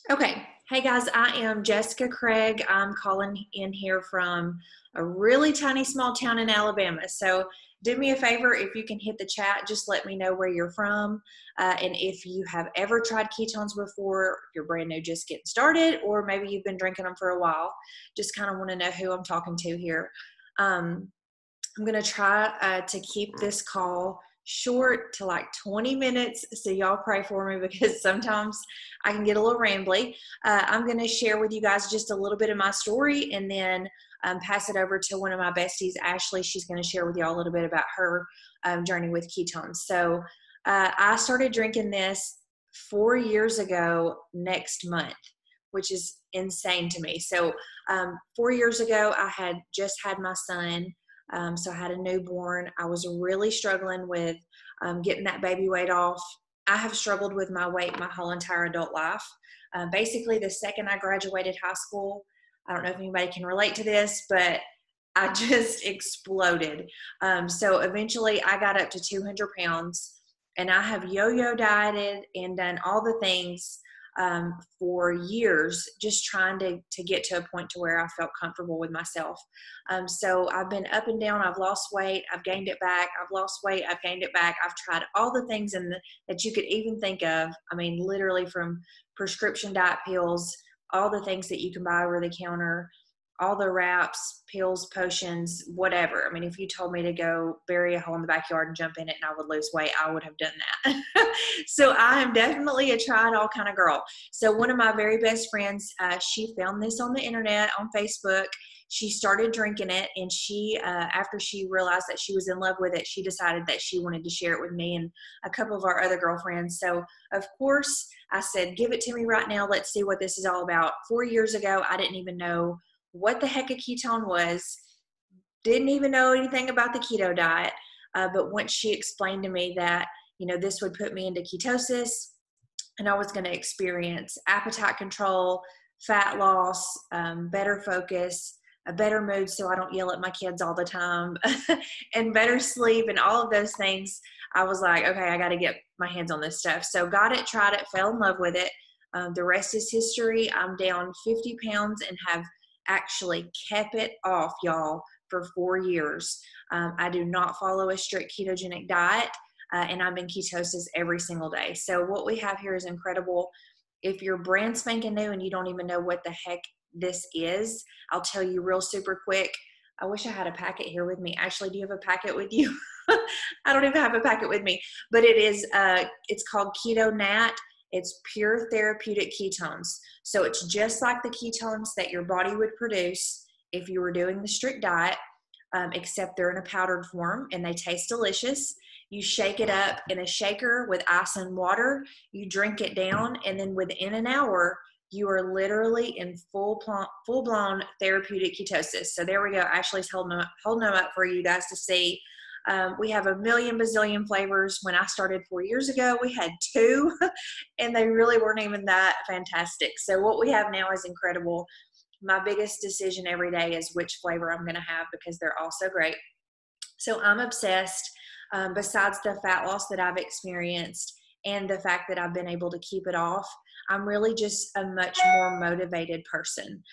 Okay. Hey guys, I am Jessica Craig. I'm calling in here from a really tiny small town in Alabama. So do me a favor, if you can hit the chat, just let me know where you're from. And if you have ever tried ketones before, if you're brand new, just getting started, or maybe you've been drinking them for a while, just kind of want to know who I'm talking to here. Um, I'm going to try to keep this call short to like 20 minutes. So y'all pray for me because sometimes I can get a little rambly. I'm going to share with you guys just a little bit of my story and then pass it over to one of my besties, Ashley. She's going to share with y'all a little bit about her journey with ketones. So I started drinking this 4 years ago next month, which is insane to me. So 4 years ago, I had just had my son. So I had a newborn. I was really struggling with getting that baby weight off. I have struggled with my weight my whole entire adult life. Basically, the second I graduated high school, I don't know if anybody can relate to this, but I just exploded. So eventually I got up to 200 pounds and I have yo-yo dieted and done all the things for years, just trying to get to a point to where I felt comfortable with myself. So I've been up and down. I've lost weight. I've gained it back. I've lost weight. I've gained it back. I've tried all the things that you could even think of. I mean, literally from prescription diet pills, all the things that you can buy over the counter, all the wraps, pills, potions, whatever. I mean, if you told me to go bury a hole in the backyard and jump in it and I would lose weight, I would have done that. So I am definitely a try it all kind of girl. So one of my very best friends, she found this on the internet, on Facebook. She started drinking it, and she, after she realized that she was in love with it, she decided that she wanted to share it with me and a couple of our other girlfriends. So of course I said, give it to me right now. Let's see what this is all about. 4 years ago, I didn't even know what the heck a ketone was, didn't even know anything about the keto diet. But once she explained to me that, this would put me into ketosis and I was going to experience appetite control, fat loss, better focus, a better mood so I don't yell at my kids all the time, and better sleep and all of those things, I was like, okay, I got to get my hands on this stuff. So got it, tried it, fell in love with it. The rest is history. I'm down 50 pounds and have actually kept it off, y'all, for 4 years. I do not follow a strict ketogenic diet, and I'm in ketosis every single day. So what we have here is incredible. If you're brand spanking new and you don't even know what the heck this is, I'll tell you real super quick. I wish I had a packet here with me. Ashley, do you have a packet with you? I don't even have a packet with me, but it's called Keto Nat. It's pure therapeutic ketones. So it's just like the ketones that your body would produce if you were doing the strict diet, except they're in a powdered form and they taste delicious. You shake it up in a shaker with ice and water. You drink it down, and then within an hour, you are literally in full-blown therapeutic ketosis. So there we go. Ashley's holding them up for you guys to see. We have a million bazillion flavors. When I started 4 years ago, we had two, and they really weren't even that fantastic. So what we have now is incredible. My biggest decision every day is which flavor I'm going to have because they're all so great. So I'm obsessed. Besides the fat loss that I've experienced and the fact that I've been able to keep it off, I'm really just a much more motivated person.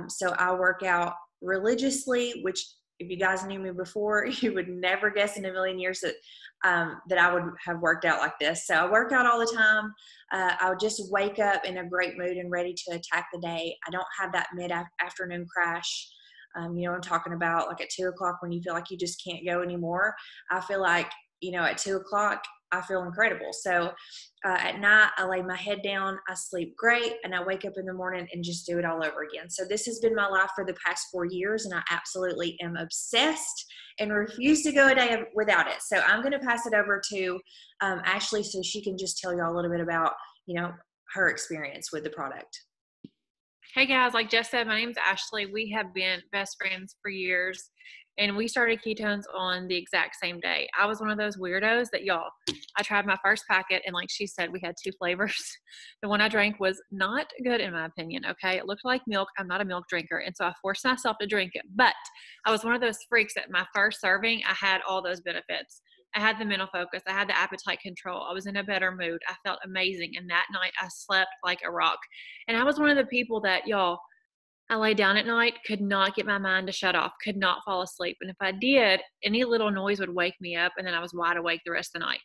So I work out religiously, which if you guys knew me before, you would never guess in a million years that I would have worked out like this. So I work out all the time. I would just wake up in a great mood and ready to attack the day. I don't have that mid-afternoon crash. I'm talking about like at 2 o'clock when you feel like you just can't go anymore. I feel like, at 2 o'clock, I feel incredible. So at night, I lay my head down, I sleep great, and I wake up in the morning and just do it all over again. So this has been my life for the past 4 years, and I absolutely am obsessed and refuse to go a day without it. So I'm going to pass it over to Ashley so she can just tell y'all a little bit about, her experience with the product. Hey guys, like Jess said, my name's Ashley. We have been best friends for years, and we started ketones on the exact same day. I was one of those weirdos that I tried my first packet, and like she said, we had two flavors. The one I drank was not good in my opinion, okay? It looked like milk. I'm not a milk drinker, and so I forced myself to drink it, but I was one of those freaks that my first serving, I had all those benefits. I had the mental focus. I had the appetite control. I was in a better mood. I felt amazing. And that night I slept like a rock. And I was one of the people that, y'all, I lay down at night, could not get my mind to shut off, could not fall asleep. And if I did, any little noise would wake me up, and then I was wide awake the rest of the night.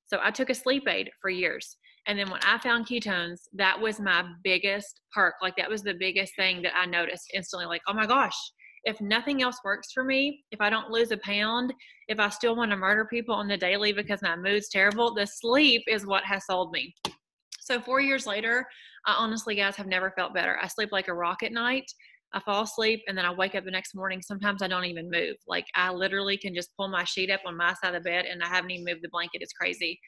So I took a sleep aid for years. And then when I found ketones, that was my biggest perk. Like, that was the biggest thing that I noticed instantly. Like, oh my gosh, if nothing else works for me, if I don't lose a pound, if I still want to murder people on the daily because my mood's terrible, the sleep is what has sold me. So 4 years later, I honestly, guys, have never felt better. I sleep like a rock at night. I fall asleep and then I wake up the next morning. Sometimes I don't even move. Like, I literally can just pull my sheet up on my side of the bed and I haven't even moved the blanket. It's crazy.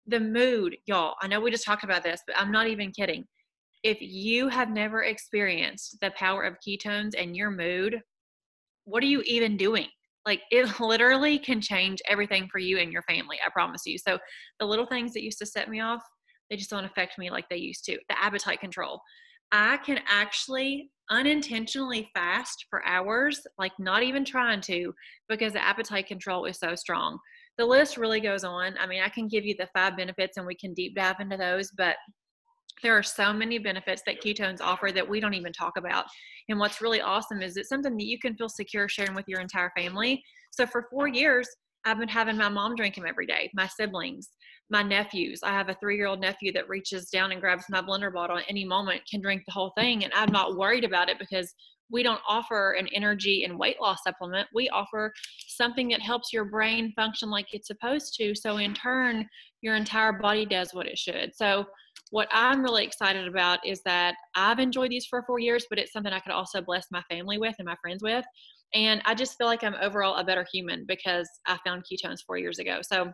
The mood, y'all, I know we just talked about this, but I'm not even kidding. If you have never experienced the power of ketones and your mood, what are you even doing? Like, it literally can change everything for you and your family. I promise you. So the little things that used to set me off, they just don't affect me like they used to. The appetite control. I can actually unintentionally fast for hours, like not even trying to, because the appetite control is so strong. The list really goes on. I mean, I can give you the 5 benefits and we can deep dive into those, but there are so many benefits that ketones offer that we don't even talk about. And what's really awesome is it's something that you can feel secure sharing with your entire family. So for 4 years, I've been having my mom drink them every day, my siblings, my nephews. I have a 3-year-old nephew that reaches down and grabs my blender bottle at any moment, can drink the whole thing. And I'm not worried about it because we don't offer an energy and weight loss supplement. We offer something that helps your brain function like it's supposed to. So in turn, your entire body does what it should. So what I'm really excited about is that I've enjoyed these for 4 years, but it's something I could also bless my family with and my friends with. And I just feel like I'm overall a better human because I found ketones 4 years ago. So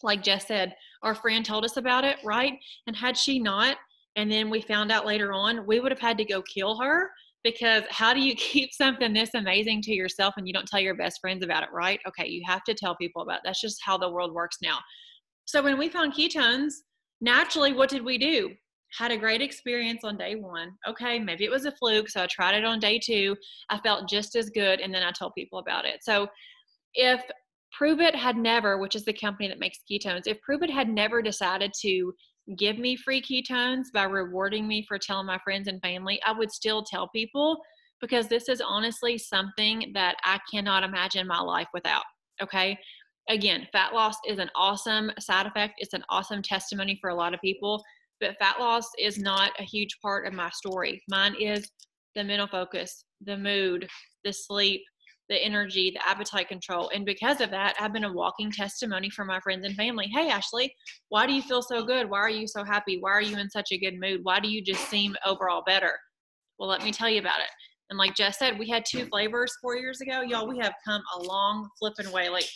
like Jess said, our friend told us about it, right? And had she not, and then we found out later on, we would have had to go kill her, because how do you keep something this amazing to yourself and you don't tell your best friends about it, right? Okay, you have to tell people about it. That's just how the world works now. So when we found ketones, naturally, what did we do? Had a great experience on day 1. Okay, maybe it was a fluke, so I tried it on day 2. I felt just as good, and then I told people about it. So if Prove It had never, which is the company that makes ketones, if Prove It had never decided to give me free ketones by rewarding me for telling my friends and family, I would still tell people, because this is honestly something that I cannot imagine my life without. Okay. Again, fat loss is an awesome side effect. It's an awesome testimony for a lot of people, but fat loss is not a huge part of my story. Mine is the mental focus, the mood, the sleep, the energy, the appetite control. And because of that, I've been a walking testimony for my friends and family. Hey, Ashley, why do you feel so good? Why are you so happy? Why are you in such a good mood? Why do you just seem overall better? Well, let me tell you about it. And like Jess said, we had 2 flavors 4 years ago. Y'all, we have come a long flipping way. Like,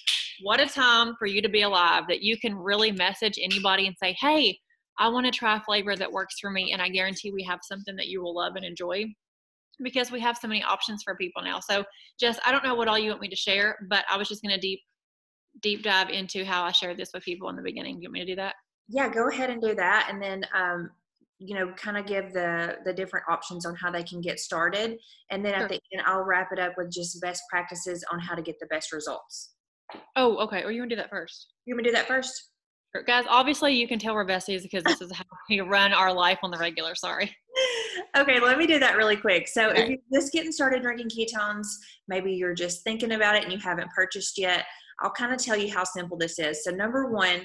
what a time for you to be alive, that you can really message anybody and say, hey, I want to try a flavor that works for me. And I guarantee we have something that you will love and enjoy, because we have so many options for people now. So Jess, I don't know what all you want me to share, but I was just going to deep dive into how I shared this with people in the beginning. Do you want me to do that? Yeah, go ahead and do that. And then, kind of give the different options on how they can get started. And then Sure. at the end, I'll wrap it up with just best practices on how to get the best results. Oh, okay. Or you want to do that first? You want me to do that first? Sure. Guys, obviously you can tell we're besties because this is how we run our life on the regular. Sorry. Okay, let me do that really quick. So Okay. if you're just getting started drinking ketones, maybe you're just thinking about it and you haven't purchased yet, I'll kind of tell you how simple this is. So number 1,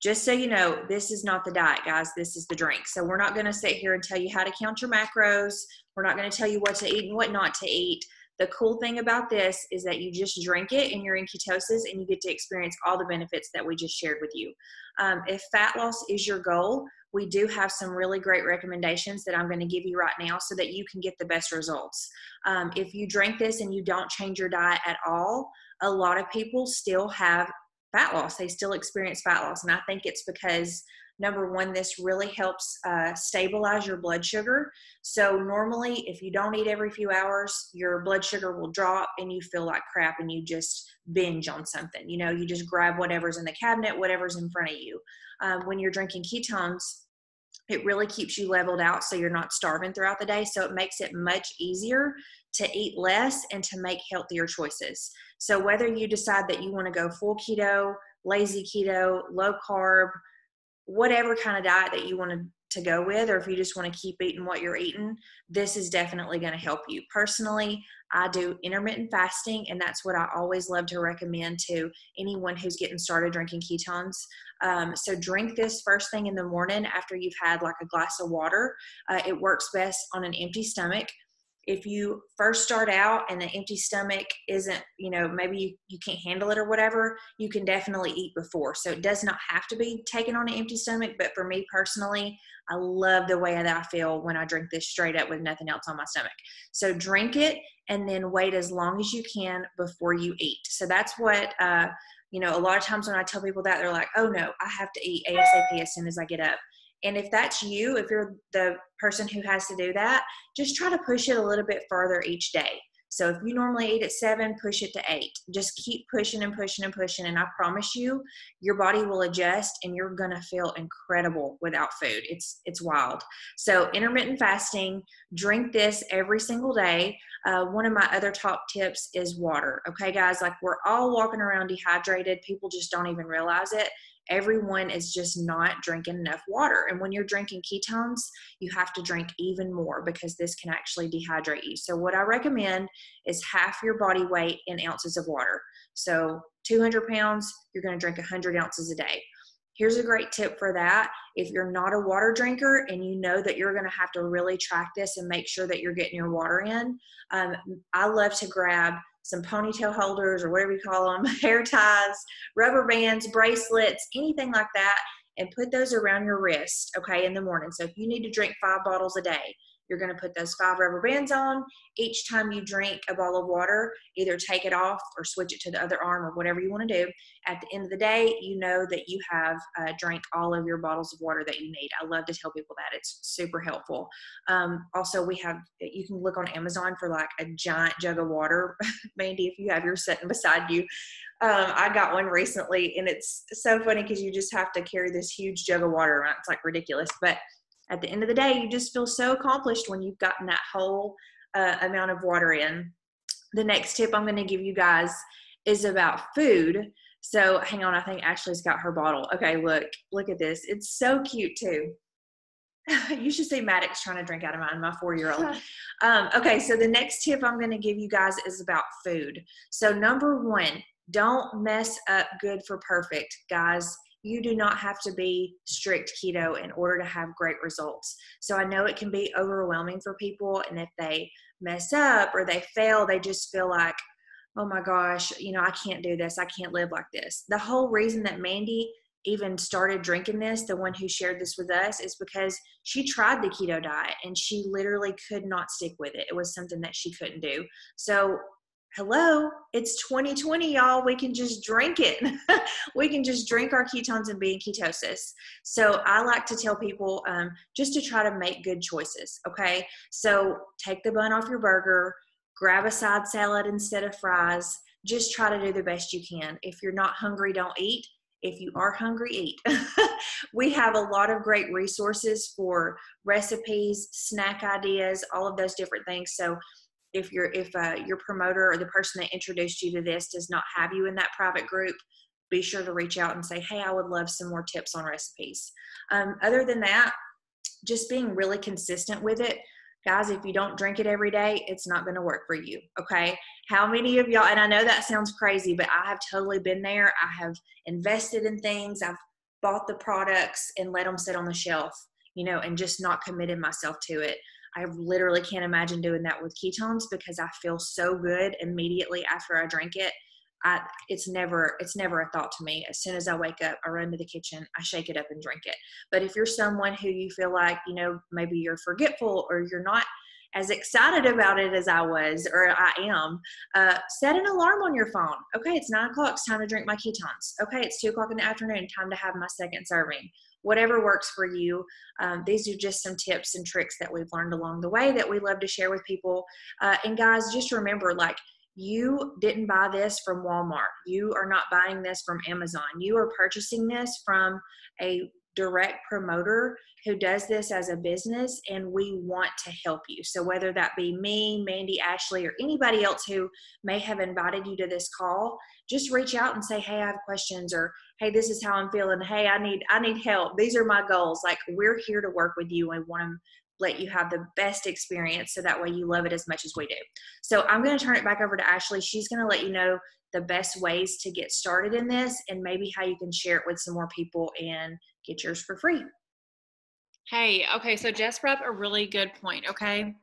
just so you know, this is not the diet, guys. This is the drink. So we're not going to sit here and tell you how to count your macros. We're not going to tell you what to eat and what not to eat. The cool thing about this is that you just drink it and you're in ketosis and you get to experience all the benefits that we just shared with you. If fat loss is your goal, we do have some really great recommendations that I'm going to give you right now so that you can get the best results. If you drink this and you don't change your diet at all, a lot of people still have fat loss. They still experience fat loss. And I think it's because, number 1, this really helps stabilize your blood sugar. So normally, if you don't eat every few hours, your blood sugar will drop and you feel like crap and you just binge on something. You just grab whatever's in the cabinet, whatever's in front of you. When you're drinking ketones, it really keeps you leveled out so you're not starving throughout the day. So it makes it much easier to eat less and to make healthier choices. So whether you decide that you want to go full keto, lazy keto, low carb, whatever kind of diet that you want to go with, or if you just want to keep eating what you're eating, this is definitely going to help you. Personally, I do intermittent fasting, and that's what I always love to recommend to anyone who's getting started drinking ketones. So drink this first thing in the morning after you've had like a glass of water. It works best on an empty stomach. If you first start out and the empty stomach isn't, maybe you can't handle it or whatever, you can definitely eat before. So it does not have to be taken on an empty stomach. But for me personally, I love the way that I feel when I drink this straight up with nothing else on my stomach. So drink it and then wait as long as you can before you eat. So that's what, a lot of times when I tell people that, they're like, oh no, I have to eat ASAP as soon as I get up. And if that's you, if you're the person who has to do that, just try to push it a little bit further each day. So if you normally eat at 7, push it to 8. Just keep pushing and pushing and pushing. And I promise you, your body will adjust and you're going to feel incredible without food. It's wild. So intermittent fasting, drink this every single day. One of my other top tips is water. Okay, guys, like we're all walking around dehydrated. People just don't even realize it. Everyone is just not drinking enough water. And when you're drinking ketones, you have to drink even more because this can actually dehydrate you. So what I recommend is half your body weight in ounces of water. So 200 pounds, you're going to drink 100 ounces a day. Here's a great tip for that. If you're not a water drinker and you know that you're going to have to really track this and make sure that you're getting your water in, I love to grab some ponytail holders or whatever you call them, hair ties, rubber bands, bracelets, anything like that, and put those around your wrist, okay, in the morning. So if you need to drink 5 bottles a day, you're going to put those 5 rubber bands on. Each time you drink a bottle of water, either take it off or switch it to the other arm or whatever you want to do. At the end of the day, you know that you have drank all of your bottles of water that you need. I love to tell people that. It's super helpful. Also, you can look on Amazon for like a giant jug of water. Mandy, if you have yours sitting beside you. I got one recently, and it's so funny because you just have to carry this huge jug of water around. It's like ridiculous. But at the end of the day, you just feel so accomplished when you've gotten that whole amount of water in. The next tip I'm going to give you guys is about food. So hang on, I think Ashley's got her bottle. Okay, look at this. It's so cute too. You should see Maddox trying to drink out of mine, my 4-year-old. Okay, so the next tip I'm going to give you guys is about food. So number 1, don't mess up good for perfect, guys. You do not have to be strict keto in order to have great results. So I know it can be overwhelming for people, and if they mess up or they fail, they just feel like, oh my gosh, I can't do this. I can't live like this. The whole reason that Mandy even started drinking this, the one who shared this with us, is because she tried the keto diet and she literally could not stick with it. It was something that she couldn't do. So hello, it's 2020, y'all. We can just drink it. We can just drink our ketones and be in ketosis. So I like to tell people just to try to make good choices, okay? So take the bun off your burger, grab a side salad instead of fries. Just try to do the best you can. If you're not hungry, don't eat. If you are hungry, eat. We have a lot of great resources for recipes, snack ideas, all of those different things. So if your promoter or the person that introduced you to this does not have you in that private group, be sure to reach out and say, hey, I would love some more tips on recipes. Other than that, just being really consistent with it. Guys, if you don't drink it every day, it's not going to work for you, okay? How many of y'all, and I know that sounds crazy, but I have totally been there. I have invested in things. I've bought the products and let them sit on the shelf, and just not committed myself to it. I literally can't imagine doing that with ketones because I feel so good immediately after I drink it. It's never a thought to me. As soon as I wake up, I run to the kitchen, I shake it up and drink it. But if you're someone who you feel like, maybe you're forgetful or you're not as excited about it as I was, or I am, set an alarm on your phone. Okay, it's 9 o'clock, it's time to drink my ketones. Okay, it's 2 o'clock in the afternoon, time to have my second serving. Whatever works for you. These are just some tips and tricks that we've learned along the way that we love to share with people. And guys, just remember, you didn't buy this from Walmart. You are not buying this from Amazon. You are purchasing this from a direct promoter who does this as a business, and we want to help you. So whether that be me, Mandy, Ashley, or anybody else who may have invited you to this call, just reach out and say, hey, I have questions, or hey, this is how I'm feeling. Hey, I need help. These are my goals. Like, we're here to work with you and want to let you have the best experience so that way you love it as much as we do. So I'm going to turn it back over to Ashley. She's going to let you know the best ways to get started in this and maybe how you can share it with some more people and get yours for free. Hey, okay, so Jess brought up a really good point, okay?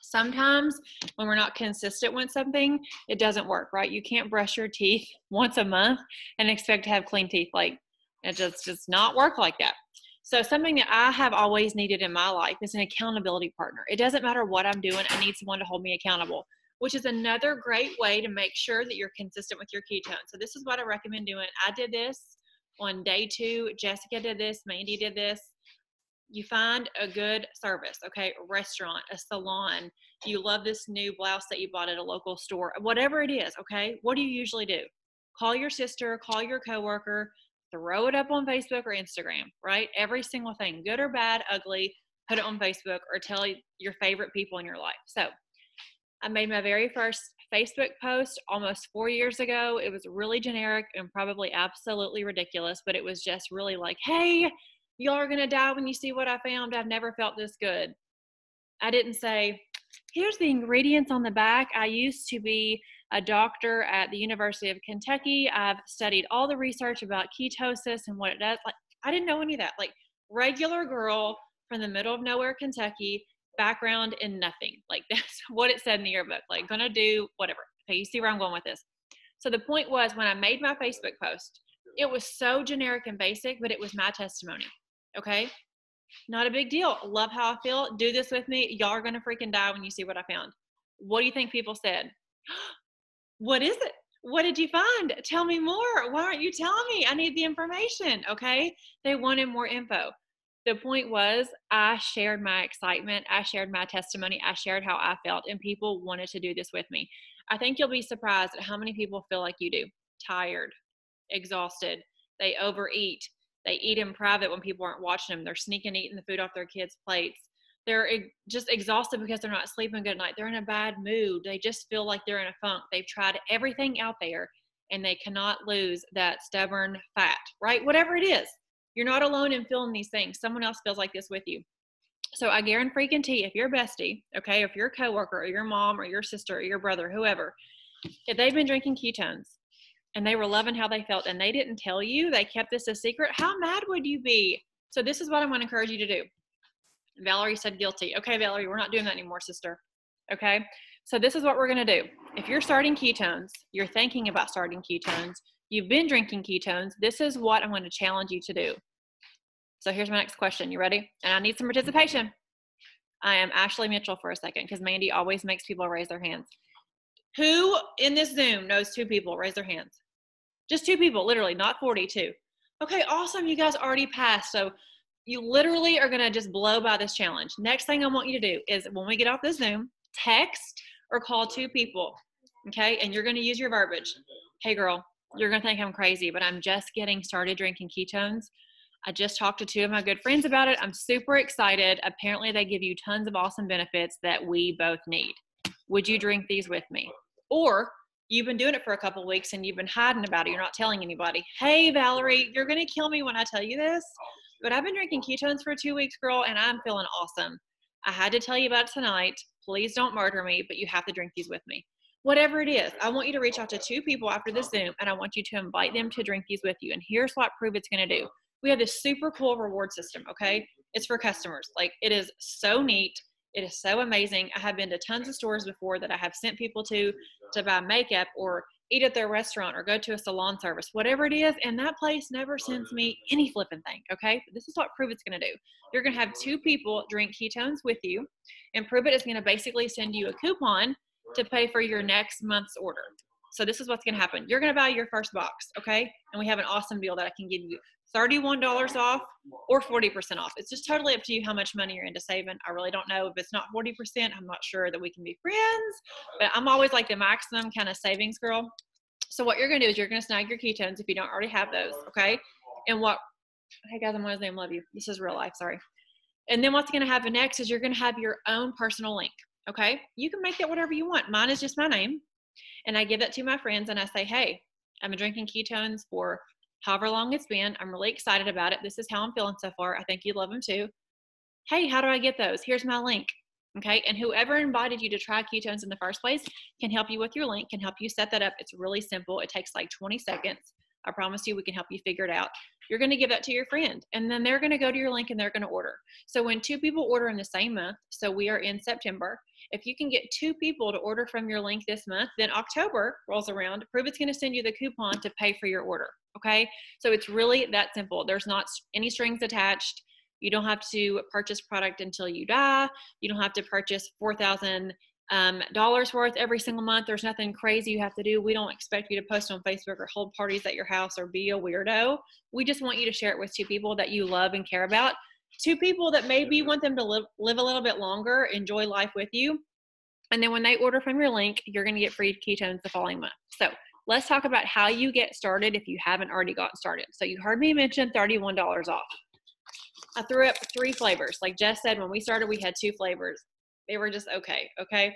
Sometimes when we're not consistent with something, it doesn't work, right? You can't brush your teeth once a month and expect to have clean teeth. Like, it just does not work like that. So something that I have always needed in my life is an accountability partner. It doesn't matter what I'm doing, I need someone to hold me accountable, which is another great way to make sure that you're consistent with your ketones. So this is what I recommend doing. I did this on day 2. Jessica did this. Mandy did this. You find a good service, okay? A restaurant, a salon. You love this new blouse that you bought at a local store, whatever it is, okay? What do you usually do? Call your sister, call your coworker, throw it up on Facebook or Instagram, right? Every single thing, good or bad, ugly, put it on Facebook or tell your favorite people in your life. So I made my very first Facebook post almost 4 years ago. It was really generic and probably absolutely ridiculous, but it was just really like, hey, y'all are going to die when you see what I found. I've never felt this good. I didn't say, here's the ingredients on the back. I used to be a doctor at the University of Kentucky. I've studied all the research about ketosis and what it does. Like, I didn't know any of that. Like, regular girl from the middle of nowhere, Kentucky, background in nothing. Like, that's what it said in the yearbook. Like, gonna do whatever. Okay, you see where I'm going with this. So the point was, when I made my Facebook post, it was so generic and basic, but it was my testimony. Okay, not a big deal. Love how I feel. Do this with me. Y'all are going to freaking die when you see what I found. What do you think people said? What is it? What did you find? Tell me more. Why aren't you telling me? I need the information. Okay. They wanted more info. The point was, I shared my excitement. I shared my testimony. I shared how I felt, and people wanted to do this with me. I think you'll be surprised at how many people feel like you do. Tired, exhausted. They overeat. They eat in private when people aren't watching them. They're sneaking eating the food off their kids' plates. They're just exhausted because they're not sleeping good at night. They're in a bad mood. They just feel like they're in a funk. They've tried everything out there and they cannot lose that stubborn fat, right? Whatever it is, you're not alone in feeling these things. Someone else feels like this with you. So I guarantee if you're a bestie, okay, if you're a coworker or your mom or your sister or your brother, whoever, if they've been drinking ketones, and they were loving how they felt, and they didn't tell you, they kept this a secret, how mad would you be? So this is what I'm going to encourage you to do. Valerie said guilty. Okay, Valerie, we're not doing that anymore, sister. Okay, so this is what we're going to do. If you're starting ketones, you're thinking about starting ketones, you've been drinking ketones, this is what I'm going to challenge you to do. So here's my next question. You ready? And I need some participation. I am Ashley Mitchell for a second, because Mandy always makes people raise their hands. Who in this Zoom knows 2 people? Raise their hands. Just 2 people, literally, not 42. Okay, awesome. You guys already passed. So you literally are going to just blow by this challenge. Next thing I want you to do is, when we get off the Zoom, text or call 2 people, okay? And you're going to use your verbiage. Hey, girl, you're going to think I'm crazy, but I'm just getting started drinking ketones. I just talked to 2 of my good friends about it. I'm super excited. Apparently, they give you tons of awesome benefits that we both need. Would you drink these with me? Or you've been doing it for a couple of weeks and you've been hiding about it. You're not telling anybody. Hey, Valerie, you're going to kill me when I tell you this, but I've been drinking ketones for 2 weeks, girl, and I'm feeling awesome. I had to tell you about it tonight. Please don't murder me, but you have to drink these with me. Whatever it is, I want you to reach out to 2 people after this Zoom, and I want you to invite them to drink these with you. And here's what Prove It's going to do. We have this super cool reward system, okay? It's for customers. Like, it is so neat. It is so amazing. I have been to tons of stores before that I have sent people to buy makeup or eat at their restaurant or go to a salon service, whatever it is, and that place never sends me any flipping thing, okay? But this is what Prove It's going to do. You're going to have 2 people drink ketones with you, and Prove It is going to basically send you a coupon to pay for your next month's order. So this is what's going to happen. You're going to buy your first box, okay? And we have an awesome deal that I can give you. $31 off or 40% off. It's just totally up to you how much money you're into saving. I really don't know. If it's not 40%, I'm not sure that we can be friends, but I'm always like the maximum kind of savings girl. So what you're going to do is you're going to snag your ketones if you don't already have those, okay? And what Hey guys, I'm on Zoom. Love you. This is real life. Sorry. And then what's going to happen next is you're going to have your own personal link. Okay. You can make that whatever you want. Mine is just my name. And I give that to my friends and I say, hey, I've been drinking ketones for however long it's been. I'm really excited about it. This is how I'm feeling so far. I think you love them too. Hey, how do I get those? Here's my link. Okay. And whoever invited you to try ketones in the first place can help you with your link, can help you set that up. It's really simple. It takes like 20 seconds. I promise you, we can help you figure it out. You're going to give that to your friend, and then they're going to go to your link and they're going to order. So when 2 people order in the same month, so we are in September, if you can get 2 people to order from your link this month, then October rolls around, Pruvit's going to send you the coupon to pay for your order. Okay. So it's really that simple. There's not any strings attached. You don't have to purchase product until you die. You don't have to purchase $4,000 worth every single month. There's nothing crazy you have to do. We don't expect you to post on Facebook or hold parties at your house or be a weirdo. We just want you to share it with 2 people that you love and care about. 2 people that maybe want them to live a little bit longer, enjoy life with you. And then when they order from your link, you're going to get free ketones the following month. So let's talk about how you get started if you haven't already gotten started. So you heard me mention $31 off. I threw up 3 flavors. Like Jess said, when we started, we had 2 flavors. They were just okay.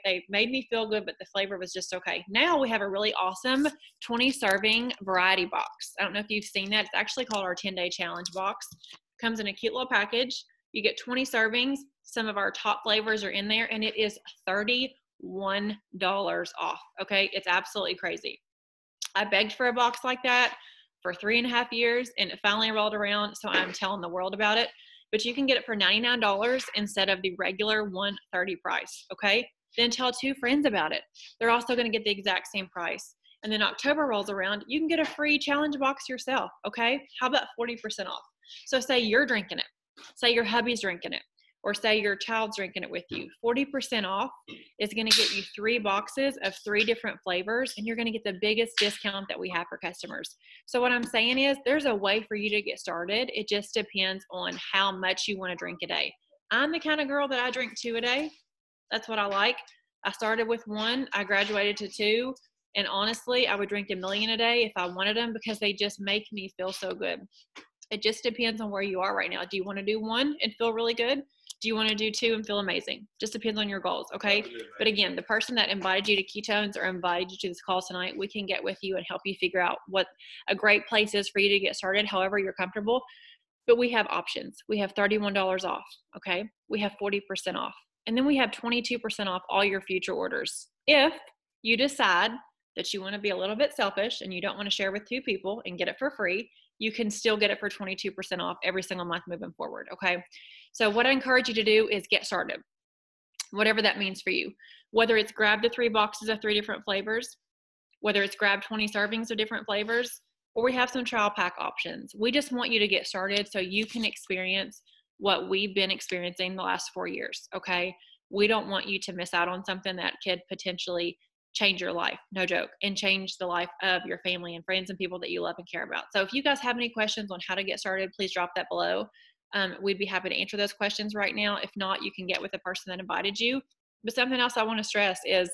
They made me feel good, but the flavor was just okay. Now we have a really awesome 20 serving variety box. I don't know if you've seen that. It's actually called our 10-day challenge box. Comes in a cute little package. You get 20 servings. Some of our top flavors are in there, and it is $31 off. Okay. It's absolutely crazy. I begged for a box like that for 3.5 years, and it finally rolled around. So I'm telling the world about it. But you can get it for $99 instead of the regular $130 price. Okay. Then tell 2 friends about it. They're also going to get the exact same price. And then October rolls around, you can get a free challenge box yourself. Okay. How about 40% off? So say you're drinking it. Say your hubby's drinking it. Or say your child's drinking it with you. 40% off is going to get you 3 boxes of 3 different flavors, and you're going to get the biggest discount that we have for customers. So what I'm saying is there's a way for you to get started. It just depends on how much you want to drink a day. I'm the kind of girl that I drink 2 a day. That's what I like. I started with 1. I graduated to 2. And honestly, I would drink a million a day if I wanted them because they just make me feel so good. It just depends on where you are right now. Do you want to do 1 and feel really good? Do you want to do 2 and feel amazing? Just depends on your goals, okay? But again, the person that invited you to ketones or invited you to this call tonight, we can get with you and help you figure out what a great place is for you to get started, however you're comfortable. But we have options. We have $31 off, okay? We have 40% off. And then we have 22% off all your future orders. If you decide that you want to be a little bit selfish and you don't want to share with 2 people and get it for free, you can still get it for 22% off every single month moving forward, okay? So what I encourage you to do is get started, whatever that means for you. Whether it's grab the 3 boxes of 3 different flavors, whether it's grab 20 servings of different flavors, or we have some trial pack options. We just want you to get started so you can experience what we've been experiencing the last 4 years, okay? We don't want you to miss out on something that could potentially change your life, no joke, and change the life of your family and friends and people that you love and care about. So if you guys have any questions on how to get started, please drop that below. We'd be happy to answer those questions right now. If not, you can get with the person that invited you. But something else I want to stress is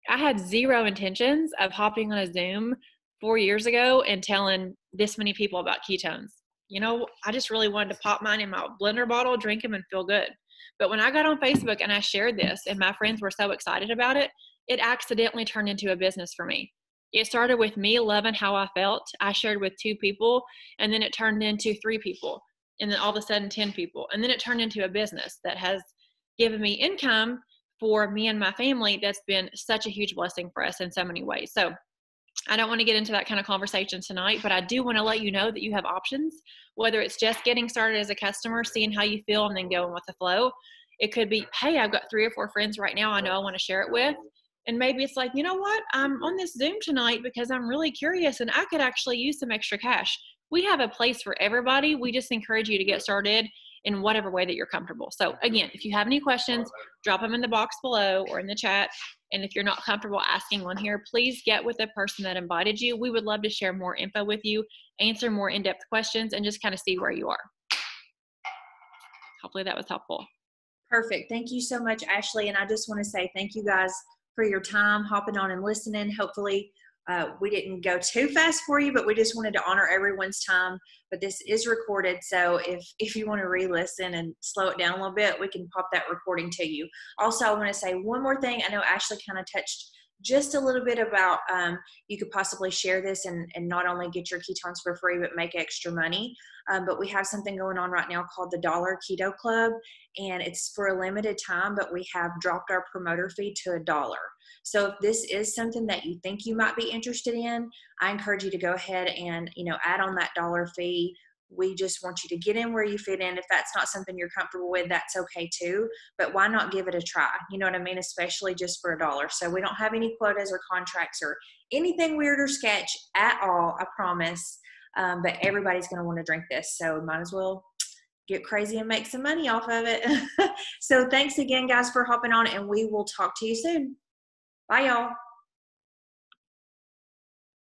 I had 0 intentions of hopping on a Zoom 4 years ago and telling this many people about ketones. You know, I just really wanted to pop mine in my blender bottle, drink them, and feel good. But when I got on Facebook and I shared this and my friends were so excited about it, it accidentally turned into a business for me. It started with me loving how I felt. I shared with 2 people, and then it turned into 3 people, and then all of a sudden 10 people. And then it turned into a business that has given me income for me and my family. That's been such a huge blessing for us in so many ways. So I don't want to get into that kind of conversation tonight, but I do want to let you know that you have options, whether it's just getting started as a customer, seeing how you feel, and then going with the flow. It could be, hey, I've got 3 or 4 friends right now I know I want to share it with. And maybe it's like, you know what, I'm on this Zoom tonight because I'm really curious and I could actually use some extra cash. We have a place for everybody. We just encourage you to get started in whatever way that you're comfortable. So again, if you have any questions, drop them in the box below or in the chat. And if you're not comfortable asking one here, please get with the person that invited you. We would love to share more info with you, answer more in-depth questions, and just kind of see where you are. Hopefully that was helpful. Perfect. Thank you so much, Ashley. And I just want to say thank you guys for your time hopping on and listening. Hopefully We didn't go too fast for you, but we just wanted to honor everyone's time. But this is recorded, so if you want to re-listen and slow it down a little bit, we can pop that recording to you. Also, I want to say one more thing. I know Ashley kind of touched just a little bit about you could possibly share this and not only get your ketones for free, but make extra money. But we have something going on right now called the Dollar Keto Club, and it's for a limited time, but we have dropped our promoter fee to $1. So if this is something that you think you might be interested in, I encourage you to go ahead and, add on that dollar fee. We just want you to get in where you fit in. If that's not something you're comfortable with, that's okay too. But why not give it a try? You know what I mean? Especially just for $1. So we don't have any quotas or contracts or anything weird or sketch at all, I promise. But everybody's going to want to drink this. So might as well get crazy and make some money off of it. So thanks again, guys, for hopping on, and we will talk to you soon. Bye, y'all.